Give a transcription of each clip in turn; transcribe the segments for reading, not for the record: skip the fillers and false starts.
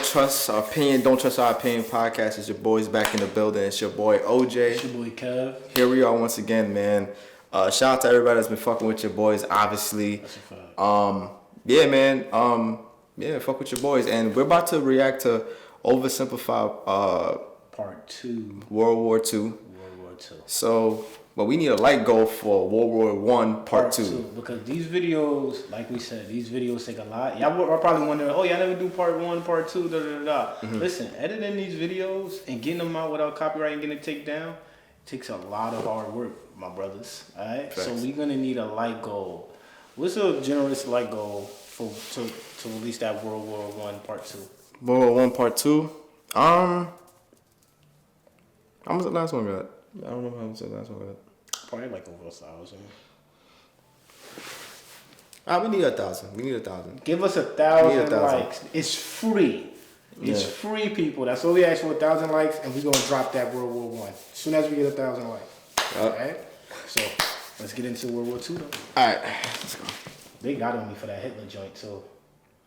trust our opinion, don't trust our opinion podcast. It's your boys back in the building. It's your boy OJ. It's your boy Kev. Here we are once again, man. Shout out to everybody that's been fucking with your boys, obviously. That's a fact. Yeah, man. Fuck with your boys. And we're about to react to Oversimplified Part 2. World War II. World War II. So, but we need a light goal for World War I Part 2. Because these videos, like we said, these videos take a lot. Y'all are probably wondering, oh, y'all never do Part 1, Part 2, da-da-da-da. Mm-hmm. Listen, editing these videos and getting them out without copyright and getting it taken down takes a lot of hard work, my brothers. All right? Thanks. So we're going to need a light goal. What's a generous light goal to release that World War I Part 2? World War I Part 2? How much the last one got? I don't know how much the last one got. Probably like over 1,000. We need 1,000. We need 1,000. Give us 1,000 likes. It's free. It's free, people. That's all we ask for, 1,000 likes, and we're going to drop that World War I. As soon as we get 1,000 likes. All right? So, let's get into World War II, though. All right. Let's go. They got on me for that Hitler joint, too.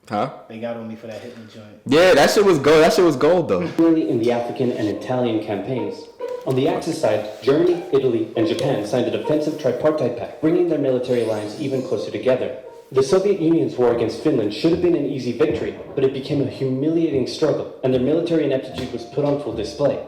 Huh? They got on me for that Hitler joint. Yeah, that shit was gold. That shit was gold, though. Particularly in the African and Italian campaigns. On the Axis side, Germany, Italy, and Japan signed a defensive tripartite pact, bringing their military lines even closer together. The Soviet Union's war against Finland should have been an easy victory, but it became a humiliating struggle, and their military ineptitude was put on full display.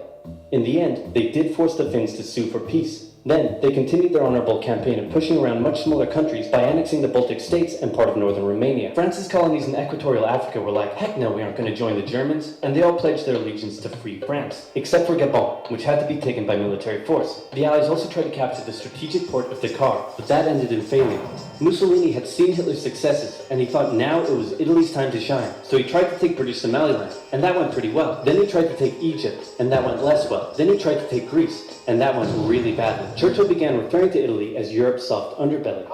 In the end, they did force the Finns to sue for peace. Then, they continued their honorable campaign of pushing around much smaller countries by annexing the Baltic states and part of northern Romania. France's colonies in equatorial Africa were like, heck no, we aren't going to join the Germans, and they all pledged their allegiance to free France, except for Gabon, which had to be taken by military force. The Allies also tried to capture the strategic port of Dakar, but that ended in failure. Mussolini had seen Hitler's successes, and he thought now it was Italy's time to shine, so he tried to take British Somaliland, and that went pretty well. Then he tried to take Egypt, and that went less well. Then he tried to take Greece, and that went really badly. Churchill began referring to Italy as Europe's soft underbelly.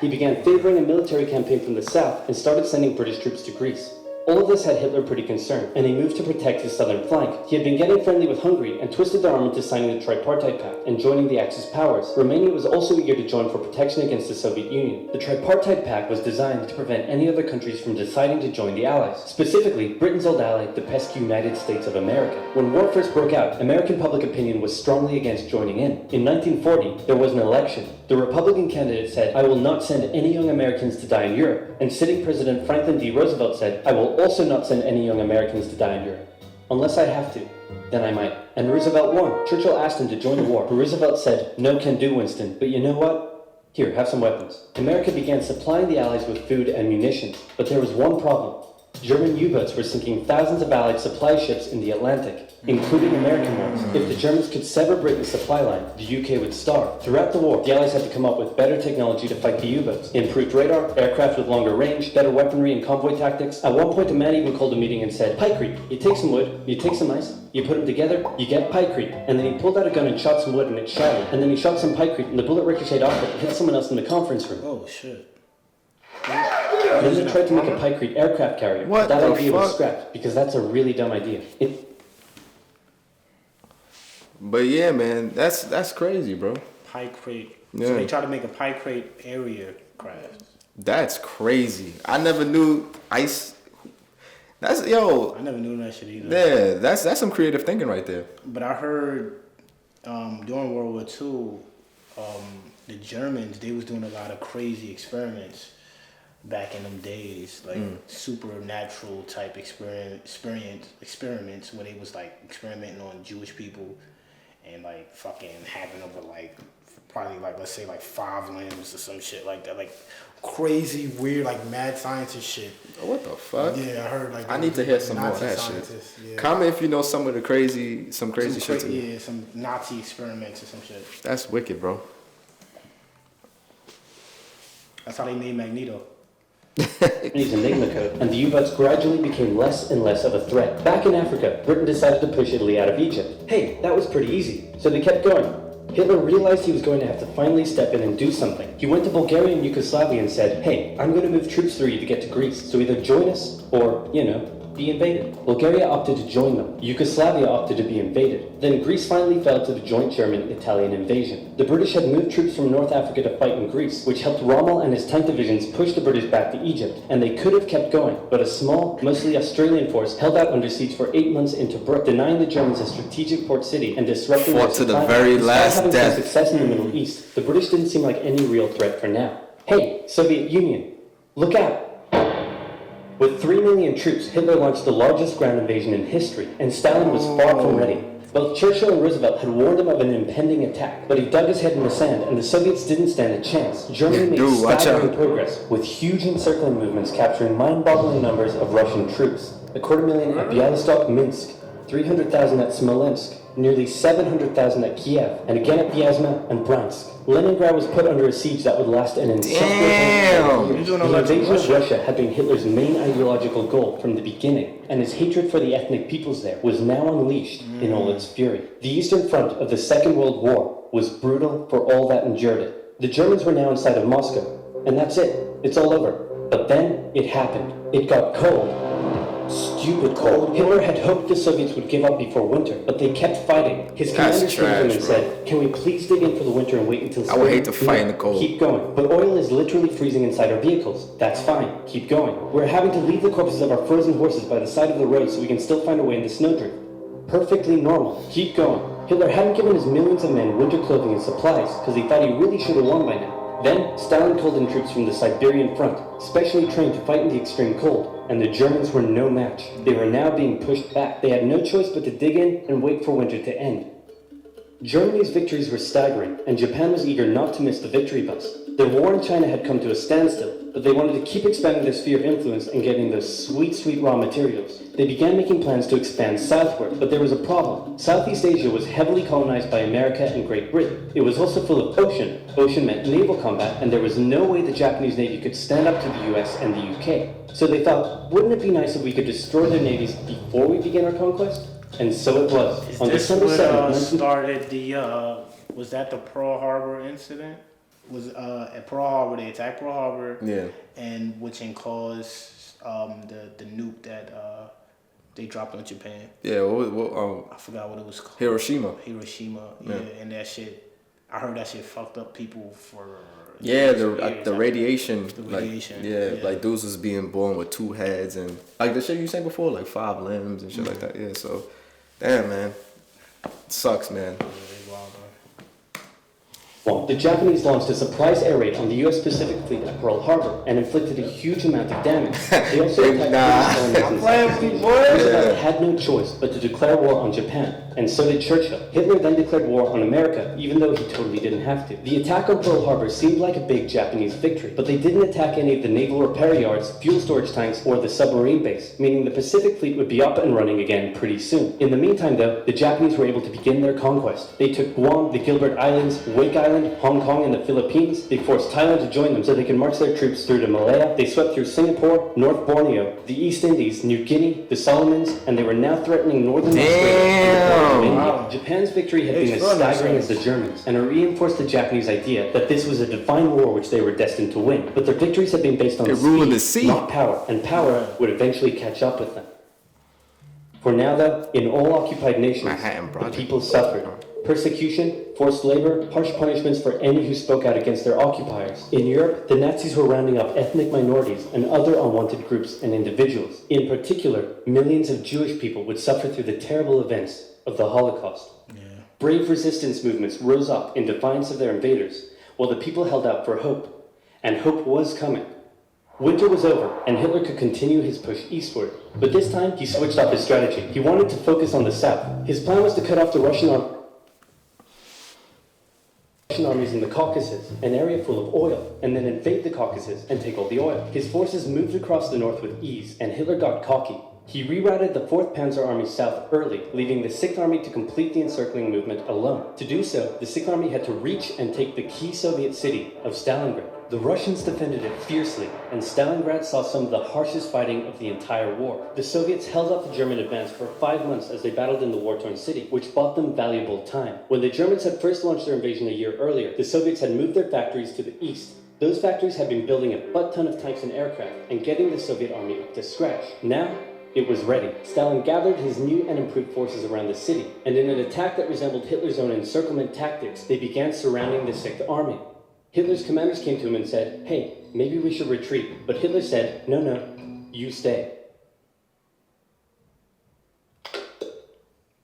He began favoring a military campaign from the south and started sending British troops to Greece. All of this had Hitler pretty concerned, and he moved to protect his southern flank. He had been getting friendly with Hungary and twisted their arm into signing the Tripartite Pact and joining the Axis powers. Romania was also eager to join for protection against the Soviet Union. The Tripartite Pact was designed to prevent any other countries from deciding to join the Allies, specifically Britain's old ally, the pesky United States of America. When war first broke out, American public opinion was strongly against joining in. In 1940, there was an election. The Republican candidate said, "I will not send any young Americans to die in Europe," and sitting President Franklin D. Roosevelt said, "I will also not send any young Americans to die in Europe. Unless I have to, then I might." And Roosevelt won. Churchill asked him to join the war, but Roosevelt said, "No can do, Winston, but you know what? Here, have some weapons." America began supplying the Allies with food and munitions, but there was one problem. German U-boats were sinking thousands of Allied supply ships in the Atlantic, including American ones. If the Germans could sever Britain's supply line, the UK would starve. Throughout the war, the Allies had to come up with better technology to fight the U-boats. Improved radar, aircraft with longer range, better weaponry and convoy tactics. At one point, a man even called a meeting and said, "Pykrete. You take some wood, you take some ice, you put them together, you get pykrete." And then he pulled out a gun and shot some wood and it shattered. And then he shot some pykrete and the bullet ricocheted off it and hit someone else in the conference room. Oh, shit. Then they tried to make a Pykrete aircraft carrier. What that the idea fuck? was scrapped because that's a really dumb idea. But yeah, man, that's crazy, bro. Pykrete. Yeah. So they tried to make a Pykrete area craft. That's crazy. I never knew ice. That's I never knew that shit either. Yeah, that's some creative thinking right there. But I heard during World War II, the Germans, they was doing a lot of crazy experiments back in them days, like supernatural type experiments where they was like experimenting on Jewish people and like fucking having over like probably like let's say like 5 limbs or some shit like that, like crazy weird like mad scientist shit. Oh, what the fuck? Yeah, I heard like I need to hear some more of that shit. Yeah. Comment if you know some of the crazy shit too. Yeah, some Nazi experiments or some shit. That's wicked, bro. That's how they made Magneto. Japanese Enigma code, and the U-boats gradually became less and less of a threat. Back in Africa, Britain decided to push Italy out of Egypt. Hey, that was pretty easy, so they kept going. Hitler realized he was going to have to finally step in and do something. He went to Bulgaria and Yugoslavia and said, "Hey, I'm going to move troops through you to get to Greece, so either join us or, be invaded. Bulgaria opted to join them. Yugoslavia opted to be invaded. Then Greece finally fell to the joint German-Italian invasion. The British had moved troops from North Africa to fight in Greece, which helped Rommel and his tank divisions push the British back to Egypt, and they could have kept going, but a small, mostly Australian force held out under siege for 8 months in Tobruk, denying the Germans a strategic port city and disrupting their Fought to the supply. very Despite last having death. some success in the Middle East, the British didn't seem like any real threat for now. Hey, Soviet Union, look out! With 3 million troops, Hitler launched the largest ground invasion in history, and Stalin was far from ready. Both Churchill and Roosevelt had warned him of an impending attack, but he dug his head in the sand, and the Soviets didn't stand a chance. Germany made staggering progress, with huge encircling movements capturing mind-boggling numbers of Russian troops. 250,000 at Bialystok, Minsk, 300,000 at Smolensk, nearly 700,000 at Kiev, and again at Vyazma and Bryansk. Leningrad was put under a siege that would last an insufferable years. The invasion of Russia had been Hitler's main ideological goal from the beginning, and his hatred for the ethnic peoples there was now unleashed in all its fury. The Eastern Front of the Second World War was brutal for all that endured it. The Germans were now inside of Moscow, and that's it. It's all over. But then it happened. It got cold. Stupid cold. Hitler had hoped the Soviets would give up before winter, but they kept fighting. His commanders came to him and said, "Can we please dig in for the winter and wait until spring?" I would hate to fight in the cold. Keep going. But oil is literally freezing inside our vehicles. That's fine. Keep going. We're having to leave the corpses of our frozen horses by the side of the road so we can still find a way in the snowdrift. Perfectly normal. Keep going. Hitler hadn't given his millions of men winter clothing and supplies because he thought he really should have won by now. Then, Stalin called in troops from the Siberian front, specially trained to fight in the extreme cold, and the Germans were no match. They were now being pushed back. They had no choice but to dig in and wait for winter to end. Germany's victories were staggering, and Japan was eager not to miss the victory bus. Their war in China had come to a standstill, but they wanted to keep expanding their sphere of influence and getting those sweet, sweet raw materials. They began making plans to expand southward, but there was a problem. Southeast Asia was heavily colonized by America and Great Britain. It was also full of ocean. Ocean meant naval combat, and there was no way the Japanese Navy could stand up to the US and the UK. So they thought, wouldn't it be nice if we could destroy their navies before we begin our conquest? And so it was. On December 7th, started the, was that the Pearl Harbor incident? Was at Pearl Harbor, they attacked Pearl Harbor, and which caused the nuke that they dropped on Japan. Yeah, I forgot what it was called. Hiroshima, yeah, and that shit. I heard that shit fucked up people for. The radiation. The radiation. Like dudes was being born with 2 heads and like the shit you said before, like 5 limbs and shit like that. Yeah, so damn man, it sucks, man. Well, the Japanese launched a surprise air raid on the U.S. Pacific Fleet at Pearl Harbor and inflicted a huge amount of damage. They also attacked British colonies. Roosevelt had no choice but to declare war on Japan, and so did Churchill. Hitler then declared war on America, even though he totally didn't have to. The attack on Pearl Harbor seemed like a big Japanese victory, but they didn't attack any of the naval repair yards, fuel storage tanks, or the submarine base, meaning the Pacific Fleet would be up and running again pretty soon. In the meantime, though, the Japanese were able to begin their conquest. They took Guam, the Gilbert Islands, Wake Island, Hong Kong, and the Philippines. They forced Thailand to join them so they could march their troops through to Malaya. They swept through Singapore, North Borneo, the East Indies, New Guinea, the Solomons, and they were now threatening northern Australia. Japan's victory had been as staggering as the Germans, and it reinforced the Japanese idea that this was a divine war which they were destined to win. But their victories had been based on speed, not power, and power would eventually catch up with them. For now, though, in all occupied nations, the people suffered. Persecution, forced labor, harsh punishments for any who spoke out against their occupiers. In Europe, the Nazis were rounding up ethnic minorities and other unwanted groups and individuals. In particular, millions of Jewish people would suffer through the terrible events of the Holocaust. Brave resistance movements rose up in defiance of their invaders, while the people held out for hope. And hope was coming. Winter was over, and Hitler could continue his push eastward. But this time, he switched up his strategy. He wanted to focus on the south. His plan was to cut off the Russian armies in the Caucasus, an area full of oil, and then invade the Caucasus and take all the oil. His forces moved across the north with ease, and Hitler got cocky. He rerouted the 4th Panzer Army south early, leaving the 6th Army to complete the encircling movement alone. To do so, the 6th Army had to reach and take the key Soviet city of Stalingrad. The Russians defended it fiercely, and Stalingrad saw some of the harshest fighting of the entire war. The Soviets held up the German advance for 5 months as they battled in the war-torn city, which bought them valuable time. When the Germans had first launched their invasion a year earlier, the Soviets had moved their factories to the east. Those factories had been building a butt-ton of tanks and aircraft, and getting the Soviet army up to scratch. Now, It was ready. Stalin gathered his new and improved forces around the city, and in an attack that resembled Hitler's own encirclement tactics, they began surrounding the Sixth Army. Hitler's commanders came to him and said, "Hey, maybe we should retreat." But Hitler said, "No, you stay."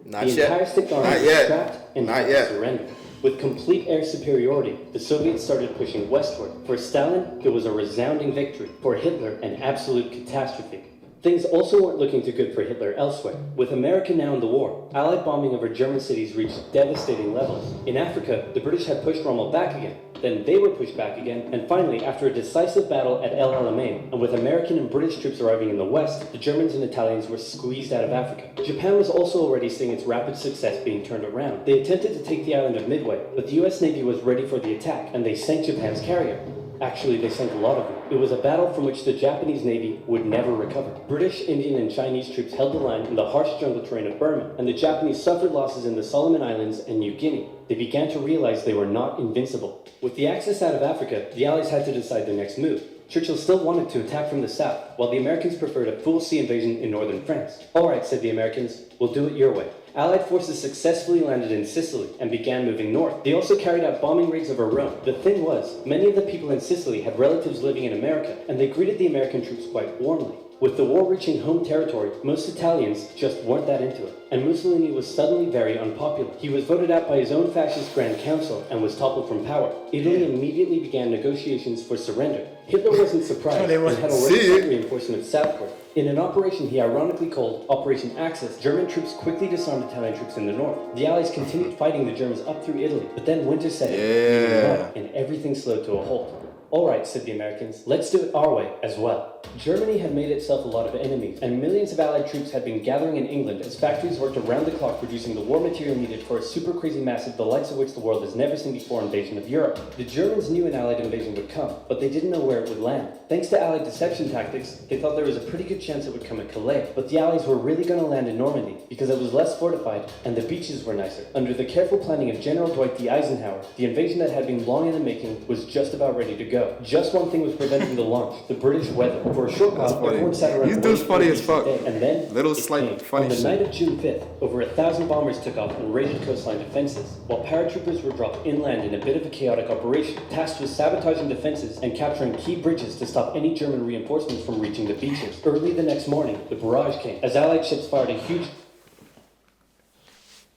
Not the yet. entire Sixth Army Not was yet. trapped and Not had to yet. surrender. With complete air superiority, the Soviets started pushing westward. For Stalin, it was a resounding victory. For Hitler, an absolute catastrophe. Things also weren't looking too good for Hitler elsewhere. With America now in the war, Allied bombing over German cities reached devastating levels. In Africa, the British had pushed Rommel back again. Then they were pushed back again, and finally, after a decisive battle at El Alamein, and with American and British troops arriving in the west, the Germans and Italians were squeezed out of Africa. Japan was also already seeing its rapid success being turned around. They attempted to take the island of Midway, but the US Navy was ready for the attack, and they sank Japan's carrier. Actually, they sank a lot of them. It was a battle from which the Japanese Navy would never recover. British, Indian, and Chinese troops held the line in the harsh jungle terrain of Burma, and the Japanese suffered losses in the Solomon Islands and New Guinea. They began to realize they were not invincible. With the Axis out of Africa, the Allies had to decide their next move. Churchill still wanted to attack from the south, while the Americans preferred a full sea invasion in northern France. "All right," said the Americans, "we'll do it your way." Allied forces successfully landed in Sicily and began moving north. They also carried out bombing raids over Rome. The thing was, many of the people in Sicily had relatives living in America, and they greeted the American troops quite warmly. With the war reaching home territory, most Italians just weren't that into it, and Mussolini was suddenly very unpopular. He was voted out by his own fascist Grand Council and was toppled from power. Italy immediately began negotiations for surrender. Hitler wasn't surprised and had already sent reinforcements southward. In an operation he ironically called Operation Axis, German troops quickly disarmed Italian troops in the north. The Allies continued fighting the Germans up through Italy, but then winter set in, and everything slowed to a halt. "All right," said the Americans, "let's do it our way as well." Germany had made itself a lot of enemies, and millions of Allied troops had been gathering in England as factories worked around the clock producing the war material needed for a super crazy massive, the likes of which the world has never seen before, invasion of Europe. The Germans knew an Allied invasion would come, but they didn't know where it would land. Thanks to Allied deception tactics, they thought there was a pretty good chance it would come at Calais, but the Allies were really going to land in Normandy because it was less fortified and the beaches were nicer. Under the careful planning of General Dwight D. Eisenhower, the invasion that had been long in the making was just about ready to go. Just one thing was preventing the launch: the British weather. For a short while, everyone sat around. These dudes funny as fuck. And then Little slight funny on the shit. night of June 5th, over 1,000 bombers took off and raided coastline defenses, while paratroopers were dropped inland in a bit of a chaotic operation, tasked with sabotaging defenses and capturing key bridges to stop any German reinforcements from reaching the beaches. Early the next morning, the barrage came, as Allied ships fired a huge...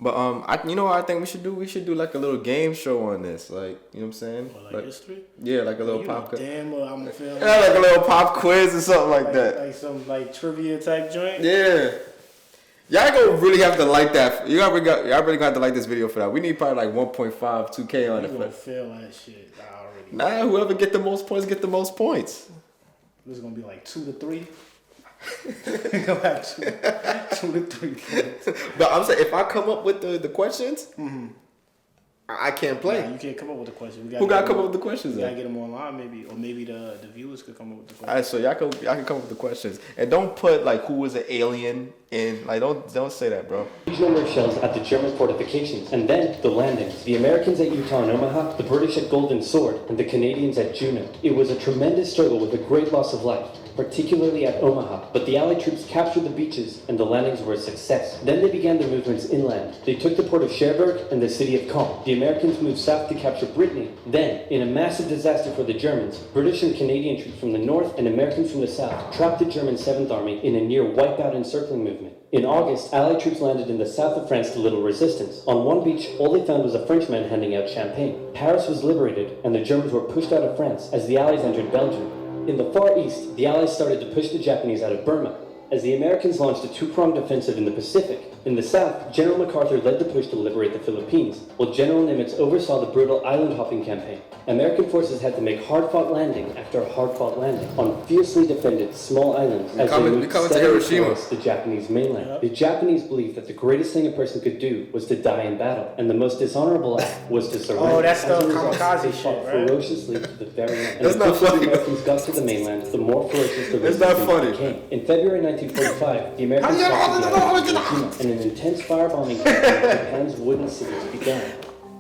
But you know what I think we should do? We should do like a little game show on this, like, you know what I'm saying? Or like history? Yeah, like a little pop. Damn, well, I'm gonna feel Yeah, like a little pop quiz or something like that. like some like trivia type joint. Yeah. Y'all gonna really have to like that. Y'all really gonna have to like this video for that. We need probably like 1.5, 2K on You it. gonna feel that shit already. Nah, whoever get the most points get the most points. This is gonna be like 2 to 3. We're gonna have 2 to 3 points. But I'm saying, if I come up with the questions, I can't play. Nah, you can't come up with the question. Who gotta come up with the questions? We gotta Then? get them online, maybe, or maybe the viewers could come up with the All right, question. so y'all can come up with the questions, and don't put like who was an alien in. Like don't say that, bro. huge number of shells at the German fortifications, and then the landings. The Americans at Utah and Omaha, the British at Golden Sword, and the Canadians at Juneau. It was a tremendous struggle with a great loss of life, particularly at Omaha, but the Allied troops captured the beaches and the landings were a success. Then they began their movements inland. They took the port of Cherbourg and the city of Caen. The Americans moved south to capture Brittany. Then, in a massive disaster for the Germans, British and Canadian troops from the north and Americans from the south trapped the German 7th Army in a near wipeout encircling movement. In August, Allied troops landed in the south of France to little resistance. On one beach, all they found was a Frenchman handing out champagne. Paris was liberated, and the Germans were pushed out of France as the Allies entered Belgium. In the Far East, the Allies started to push the Japanese out of Burma, as the Americans launched a two-pronged offensive in the Pacific. In the south, General MacArthur led the push to liberate the Philippines, while General Nimitz oversaw the brutal island-hopping campaign. American forces had to make hard-fought landing after hard-fought landing on fiercely defended small islands as they moved steadily towards the Japanese mainland. The Japanese believed that the greatest thing a person could do was to die in battle, and the most dishonorable act was to surrender. Oh, that's the As a result, kamikaze they shit, fought right? ferociously to the very end. And That's the not closer funny, the Americans got to the mainland, the more ferocious the That's not resistance funny. became. In February 1945, the Americans captured the island of Okinawa, and an intense firebombing campaign of Japan's wooden cities began.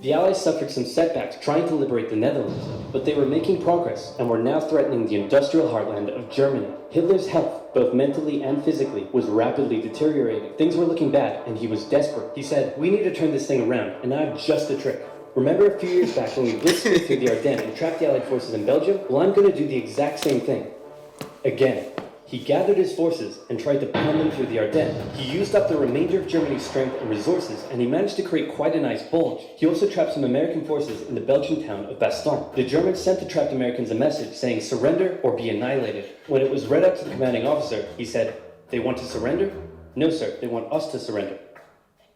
The Allies suffered some setbacks trying to liberate the Netherlands, but they were making progress and were now threatening the industrial heartland of Germany. Hitler's health, both mentally and physically, was rapidly deteriorating. Things were looking bad, and he was desperate. He said, "We need to turn this thing around, and I have just the trick. Remember a few years back when we blitzkrieged through the Ardennes and trapped the Allied forces in Belgium? Well, I'm going to do the exact same thing. Again." He gathered his forces and tried to pound them through the Ardennes. He used up the remainder of Germany's strength and resources, and he managed to create quite a nice bulge. He also trapped some American forces in the Belgian town of Bastogne. The Germans sent the trapped Americans a message saying, "Surrender or be annihilated." When it was read out to the commanding officer, he said, "They want to surrender? No, sir, they want us to surrender."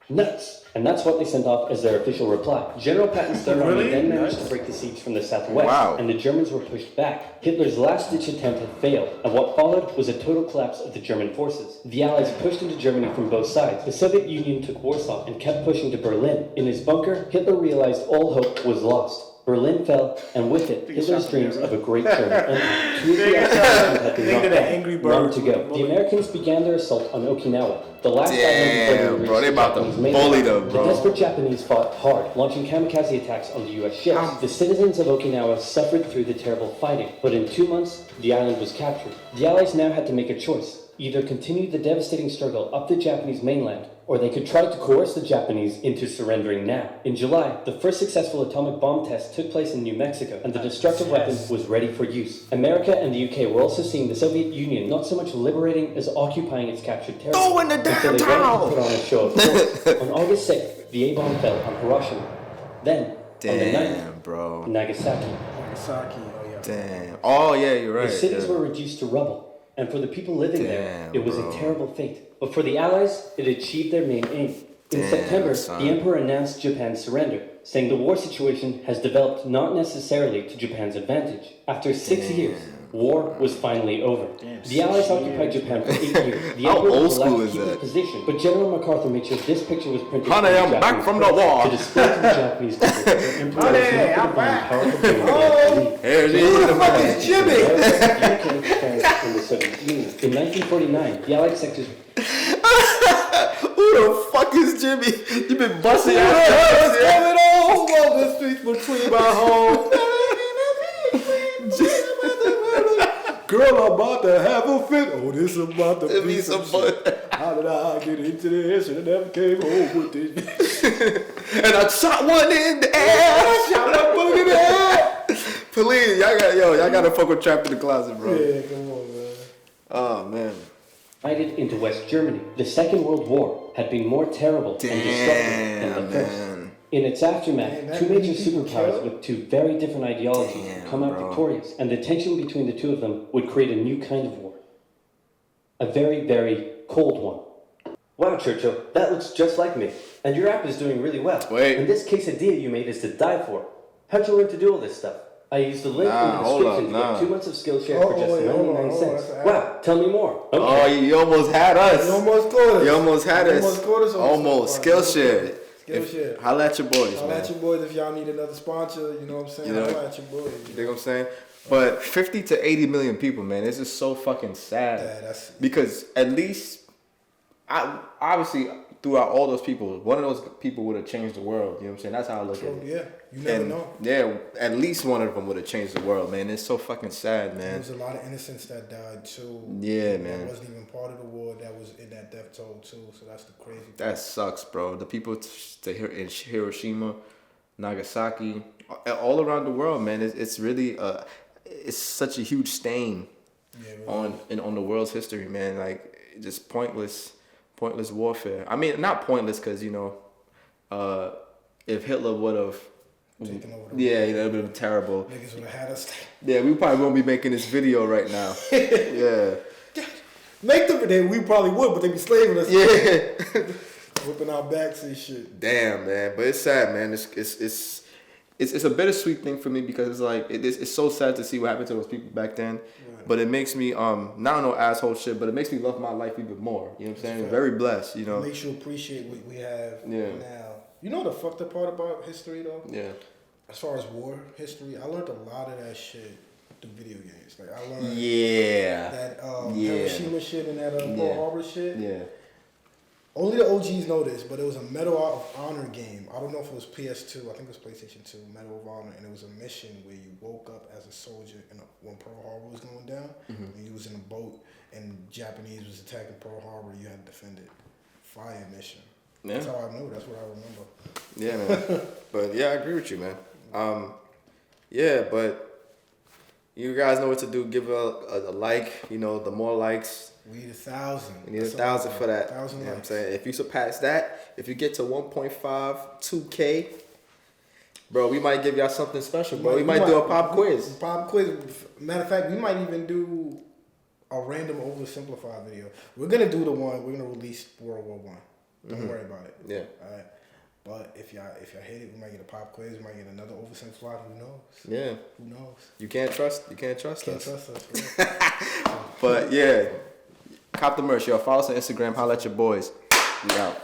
Nuts! And that's what they sent off as their official reply. General Patton's Third Army then managed to break the siege from the southwest, and the Germans were pushed back. Hitler's last-ditch attempt had failed, and what followed was a total collapse of the German forces. The Allies pushed into Germany from both sides. The Soviet Union took Warsaw and kept pushing to Berlin. In his bunker, Hitler realized all hope was lost. Berlin fell, and with it, Hitler's dreams of a great German empire. Two of the Allies had been knocked out, none to go. The Americans began their assault on Okinawa, the last island bro, they about to bully them, bro. The desperate Japanese fought hard, launching kamikaze attacks on the U.S. ships. The citizens of Okinawa suffered through the terrible fighting, but in 2 months, the island was captured. The Allies now had to make a choice. Either continue the devastating struggle up the Japanese mainland, or they could try to coerce the Japanese into surrendering now. In July, the first successful atomic bomb test took place in New Mexico, and the destructive weapon was ready for use. America and the UK were also seeing the Soviet Union not so much liberating as occupying its captured territory. Go in the damn so they wanted town! to put on a show of force. On August 6th, the A-bomb fell on Hiroshima. Then, on the 9th, bro. Nagasaki. Nagasaki, oh yeah. Damn. Oh yeah, you're right. The cities were reduced to rubble. And for the people living there, it was a terrible fate. But for the Allies, it achieved their main aim. In September, the Emperor announced Japan's surrender, saying the war situation has developed not necessarily to Japan's advantage. After 6 years, war was finally over. The Allies occupied Japan for 8 years. The Emperor was allowed to keep his position, but General MacArthur made sure this picture was printed Honey, I'm back from the war. to display to the Japanese people that the Emperor was not the divine powerful being Who the fuck is Jimmy? in the Soviet Union. In 1949, the Allied sectors. Who the fuck is Jimmy? You been busting out. What's going on? Walk the streets between my home. Girl, I'm about to have a fit. Oh, this is about to be some fun. How did I get into this? And I never came home with this. And I shot one in the air. Shot one bullet in the air. Please, y'all gotta fuck with Trapped in the Closet, bro. Yeah, come on, man. Oh man. Divided into West Germany. The Second World War had been more terrible and destructive than the first. In its aftermath, two major superpowers with two very different ideologies would come out victorious, and the tension between the two of them would create a new kind of war. A very, very cold one. Wow, Churchill, that looks just like me. And your app is doing really well. Wait. And this quesadilla you made is to die for. How'd you learn to do all this stuff? I used the link in the description to get 2 months of Skillshare for just 99 cents. Wow, tell me more. Okay. Oh, you almost had us. You almost caught us. You almost had us. Almost caught us. Almost. Skillshare. Skillshare. Holla at your boys, man. Holla at your boys if y'all need another sponsor. You know what I'm saying? Holla at your boys. You know what I'm saying? But 50 to 80 million people, man, this is so fucking sad. Yeah, because at least, obviously, throughout all those people, one of those people would have changed the world. You know what I'm saying? That's how I look at it. Yeah, you never know. Yeah, at least one of them would have changed the world, man. It's so fucking sad, man. There was a lot of innocents that died too. Yeah, man. That wasn't even part of the war. That was in that death toll too. So that's the crazy thing. That sucks, bro. The people in Hiroshima, Nagasaki, all around the world, man. It's really it's such a huge stain on the world's history, man. Like just pointless warfare. I mean, not pointless because if Hitler would have taken over that would have been terrible. Niggas would have had us. Yeah, we probably won't be making this video right now. Yeah. Make the video. We probably would, but they be slaving us. Yeah. Whipping our backs and shit. Damn, man. But it's sad, man. It's a bittersweet thing for me because it's like it's so sad to see what happened to those people back then. Right. But it makes me not no asshole shit, but it makes me love my life even more. You know what I'm saying? Very blessed, you know. It makes you appreciate what we have now. You know the fucked up part about history though? Yeah. As far as war history, I learned a lot of that shit through video games. Like I learned that Hiroshima shit and that Pearl Harbor shit. Yeah. Only the OGs know this, but it was a Medal of Honor game. I don't know if it was PS2. I think it was PlayStation 2, Medal of Honor. And it was a mission where you woke up as a soldier when Pearl Harbor was going down. And you was in a boat and Japanese was attacking Pearl Harbor. You had to defend it. Fire mission. Yeah. That's how I knew. That's what I remember. Yeah, man. But yeah, I agree with you, man. Yeah, but you guys know what to do. Give a like. You know, the more likes. We need 1,000. We need 1,000 for that. 1,000 you know likes. what I'm saying? If you surpass that, if you get to 1.5, 2K, bro, we might give y'all something special, bro. We might do a pop quiz. Pop quiz. Matter of fact, we might even do a random oversimplified video. We're going to do the one. We're going to release World War I. Don't worry about it. Yeah. All right. But if y'all hit it, we might get a pop quiz. We might get another oversimplified. Who knows? Yeah. Who knows? You can't trust us. Can't trust us. But yeah. Cop the merch, y'all. Follow us on Instagram. Holla at your boys. We out.